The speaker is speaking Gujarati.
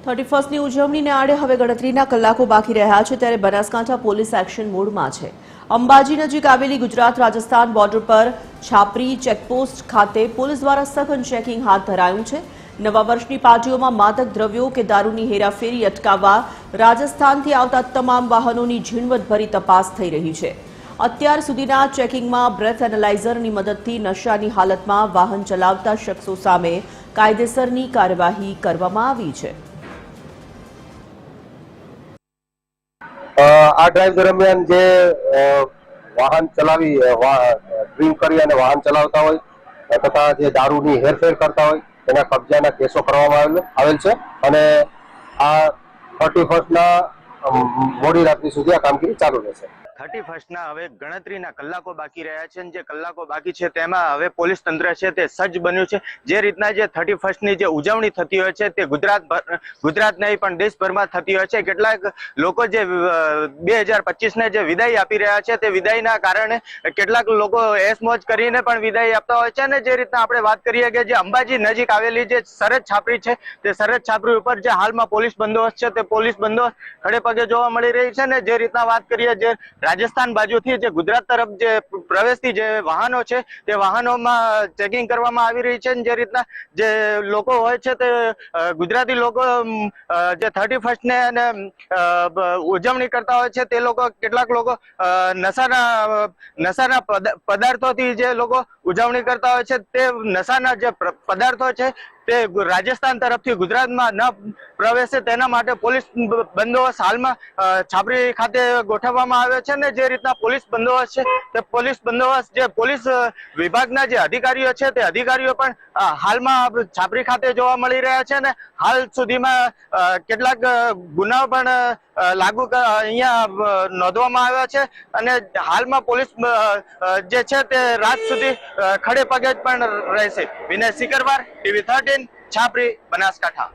31મી ઉજવણીને આડે હવે ગણતરીના કલાકો બાકી રહ્યા છે ત્યારે બનાસકાંઠા પોલીસ એક્શન મોડમાં છે। અંબાજી નજીક આવેલી ગુજરાત-રાજસ્થાન બોર્ડર પર છાપરી ચેકપોસ્ટ ખાતે પોલીસ દ્વારા સઘન ચેકિંગ હાથ ધરાયું છે। નવા વર્ષની પાર્ટીઓમાં માદક દ્રવ્યો કે દારૂની હેરાફેરી અટકાવવા રાજસ્થાનથી આવતા તમામ વાહનોની ઝીણવટભરી તપાસ થઈ રહી છે। અત્યાર સુધીના ચેકિંગમાં બ્રેથ એનાલાઇઝરની મદદથી નશાની હાલતમાં વાહન ચલાવતા શખ્સો સામે કાયદેસરની કાર્યવાહી કરવામાં આવી છે। આ ડ્રાઈવ દરમિયાન જે વાહન ચલાવી ડ્રિંક કરી અને વાહન ચલાવતા હોય તથા જે દારૂની હેરફેર કરતા હોય તેના કબજાના કેસો કરવામાં આવેલ છે અને આ 31ના મોડી રાત્રિ સુધી આ કામગીરી ચાલુ રહેશે। 31ના હવે ગણતરીના કલાકો બાકી રહ્યા છે અને જે કલાકો બાકી છે તેમાં હવે પોલીસ તંત્ર છે તે સજ્જ બન્યું છે। જે રીતના જે 31ની જે ઉજવણી થતી હોય છે તે ગુજરાત નહીં પણ દેશભરમાં થતી હોય છે। કેટલાક લોકો જે 2025ને જે વિદાય આપી રહ્યા છે તે વિદાયના કારણે કેટલાક લોકો એસમોજ કરીને પણ વિદાય આપતા હોય છે। અને જે રીતના આપણે વાત કરીએ કે જે અંબાજી નજીક આવેલી જે સરહદ છાપરી છે તે સરહદ છાપરી ઉપર જે હાલમાં પોલીસ બંદોબસ્ત છે તે પોલીસ બંદોબસ્ત ખડે પગે જોવા મળી રહી છે। ને જે રીતના વાત કરીએ જે રાજસ્થાન બાજુથી જે ગુજરાત તરફ જે પ્રવેશતી જે વાહનો છે તે વાહનોમાં ચેકિંગ કરવામાં આવી રહી છે। જે રીતના જે લોકો હોય છે તે ગુજરાતી લોકો જે 31ને ઉજવણી કરતા હોય છે તે લોકો કેટલાક લોકો નશાના પદાર્થોથી જે લોકો ઉજવણી કરતા હોય છે તે નશાના જે પદાર્થો છે તે રાજસ્થાન તરફથી ગુજરાતમાં ન પ્રવેશે તેના માટે પોલીસ બંદોબસ્ત હાલમાં છાપરી ખાતે ગોઠવવામાં આવ્યો છે। ને જે રીતના પોલીસ બંદોબસ્ત છે તે પોલીસ બંદોબસ્ત જે પોલીસ વિભાગના જે અધિકારીઓ છે તે અધિકારીઓ પણ હાલમાં છાપરી ખાતે જોવા મળી રહ્યા છે। ને હાલ સુધીમાં કેટલાક ગુનાઓ પણ અહીંયા નોંધવામાં આવ્યા છે અને હાલમાં પોલીસ જે છે તે રાત સુધી ખડે પગે જ પણ રહેશે। વિનય સિકરવાર, TV 13, છાપરી, બનાસકાંઠા।